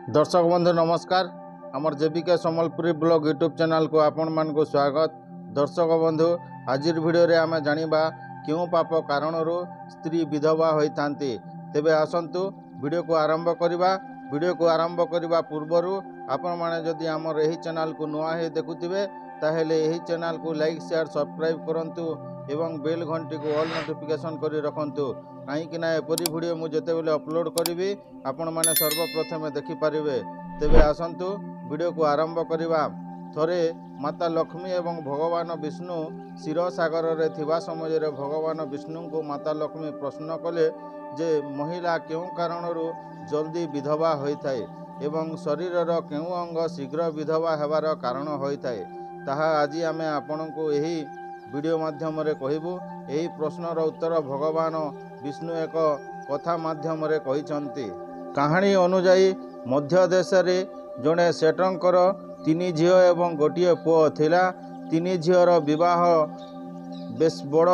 दर्शक बंधु नमस्कार। आमर जेबिके सम्बलपुरी ब्लॉग यूट्यूब चैनल को आपण मान को स्वागत। दर्शक बंधु आज वीडियो रे आमे जानिबा क्यों पाप कारणरू स्त्री विधवा होइतांती। तेबे आसंतु वीडियो को आरंभ करिबा। वीडियो को आरंभ करिबा पूर्वरु आपण माने जदि आमर एही चैनल को नुआ हे देखुथिबे ताहेले एही चैनल को लाइक शेयर सब्सक्राइब करंतु एवं बेल घंटी को ऑल नोटिफिकेशन करी रखंतु। कहीं ना एपरी वीडियो मु जेते बेले अपलोड करी आपण माने सर्वप्रथमे देखि पारिबे। तेबे आसंतु वीडियो को आरंभ करिबा। थरे माता लक्ष्मी एवं भगवान विष्णु क्षीर सागर रे थिबा समय रे भगवान विष्णु को माता लक्ष्मी प्रश्न कले जे महिला क्यों कारणरू जल्दी विधवा होइथाय एवं शरीरर केउ अंग शीघ्र विधवा हेबार कारण होइथाय ताहा आज आमे आपनको एही वीडियो माध्यम रे कहिबु। एही प्रश्नर उत्तर भगवान विष्णु एक कथा माध्यम रे कहिसंती। कहानी अनुसार मध्य देश रे जणे सेठंकर 3 झियो एवं गोटिए पुओ थिला। 3 झियोर विवाह बेस बड़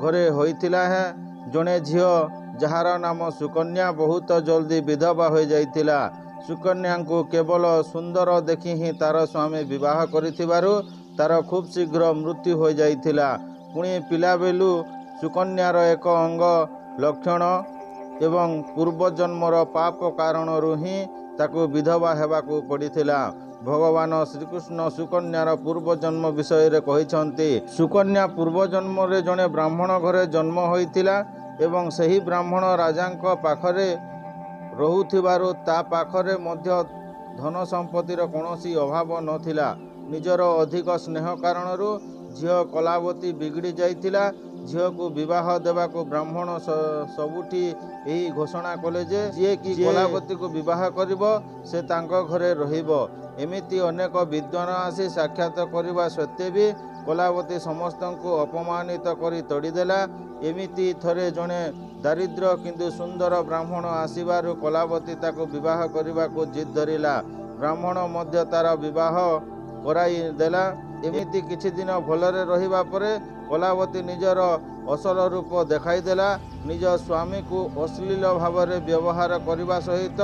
घरे होइतिला है। जणे झियो जहार नाम सुकन्या बहुत जल्दी विधवा हो जाइतिला। सुकन्या को केवल सुंदर देखि ही तार स्वामी विवाह करिथिबारु तार खूब शीघ्र मृत्यु हो जाइतिला। पुणी पिला बेलू सुकन्यार एक अंग लक्षण एवं पूर्वजन्मर पाप कारणरू ही ताकू विधवा हेबाकू पड़िथिला। भगवान श्रीकृष्ण सुकन्यार पूर्वजन्म विषय रे कहिसंती। सुकन्या पूर्वजन्म रे जणे ब्राह्मण घरे जन्म होइतिला एवं सही ब्राह्मण राजांक पाखरे रहुथिबारु ता पाखरे मध्य धन संपत्तिर कोनोसी अभाव नथिला। निजर अधिक स्नेह कारणरू झियो कलावती बिगड़ी जाइतिला। झियो को विवाह देवा को ब्राह्मण सबुठी यही घोषणा कले जे जी कि कलावती को विवाह करिबो से तांको घरे रहिबो। एमिति अनेक विद्वान आसी साक्षात करवा सत्वे भी कलावती समस्त को अपमानित करी तोड़ीदेला। एमिति थरे जणे दारिद्र किंतु सुंदर ब्राह्मण आसीबारु कलावती ताको विवाह करने को जिद धरिला। ब्राह्मण मध्य तार विवाह कराई देला। एमिति किछि दिन भलरे रहिबा परे कलावती निजर असल रूप देखाई देला। निज स्वामी को अश्लील भाव में व्यवहार करने सहित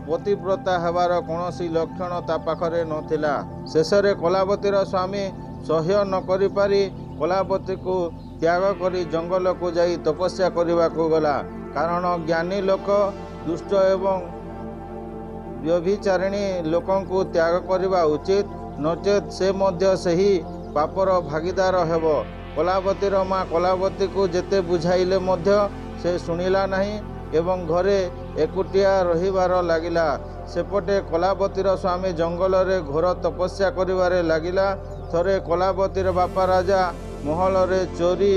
पतिव्रता हेबार कौनसी लक्षण ता पाखरे नथिला। शेषरे कलावतीर स्वामी सह्य न करि पारि कलावती को त्याग करी जंगल को जाई तपस्या करने को गला। कारण ज्ञानी लोक दुष्ट एवं व्यभिचारिणी लोकों को त्याग करने उचित, नचेत से मध्य सही पापर भागीदार हेब। कलावतीर माँ कलावती को जेते बुझाइले मध्य से शुणिला नहीं एवं घरे एकुटिया रहिबार लागिला। सेपटे कलावतीर स्वामी जंगल रे घोर तपस्या करिबारे लागिला। थरे कलावतीर बापा राजा महल रे चोरी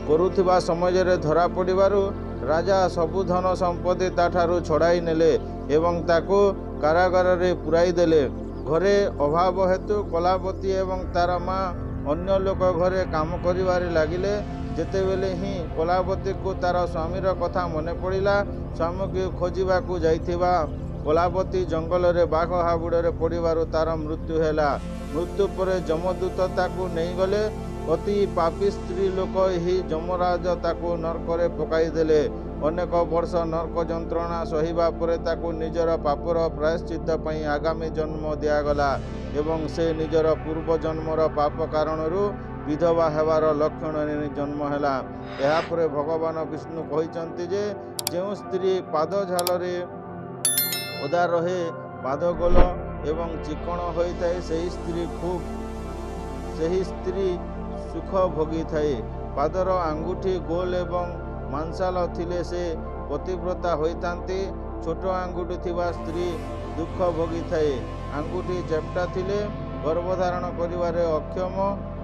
करुथिबा समय रे धरा पड़िबारु राजा सबु धन संपत्ति ताठारु छड़ाई नेले एवं ताकू कारागार रे पुराई देले। घरे अभाव हेतु कलावती एवं तार माँ अन्य लोक घरे काम करिबारे लागिले। जेतेबेले ही कलावती को तार स्वामीर कथा मने पड़िला। स्वामी को खोजिबा को जाइथिबा कलावती जंगल रे बाघ हाबुड़ रे पड़िबारु तार मृत्यु हैला। मृत्यु पर जमदूत ताकू नहीं गले। अति पापी स्त्री लोक ही जमराज ताकू नरकरे पकाई देले। अनेक वर्ष नरक जंत्रणा सहिबा परे ताकू निजर पापर प्रायश्चित पई आगामी जन्म दियागला एवं से निजर पूर्व जन्मर पाप कारणरू विधवा हेबार लक्षण जन्म हैला। एहा परे भगवान विष्णु कहिसंती जे जेउ स्त्री पाद झालरे ओदा रहे पादगोल एवं चिकण होइथाय सही स्त्री सुख भोगी थाए। पादर आंगुठी गोल एवं मांसाल थिले से पतिव्रता होइतांती। छोट आंगुठी थिबा स्त्री दुख भोगी थाए। आंगुठी चेप्टा थिले गर्भधारण करिवारे अक्षम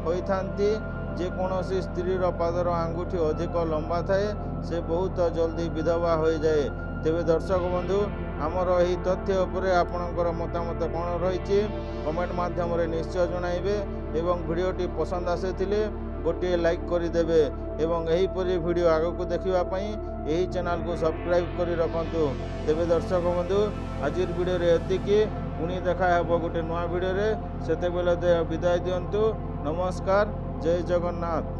होइतांती। जे कोनोसी स्त्रीर पादर आंगुठी अधिक लंबा थाए से बहुत जल्दी विधवा हो जाए। तेबे दर्शक बंधु आमर एही तथ्य उपरे आपणकर मतामत कौन रही कमेंट माध्यम रे निश्चय जणाइबे एवं वीडियोटी पसंद आसीथिले गोटे लाइक करिदेबे एवं एही परि वीडियो आगो को देखिबा पई एही चैनल को सब्सक्राइब करि रखंतु। तेबे दर्शक बंधु आजिर वीडियो रे एतिकी। पुणी देखा हेबो गोटे नवा वीडियो रे। सेते बेले विदाय दियंतु। नमस्कार। जय जगन्नाथ।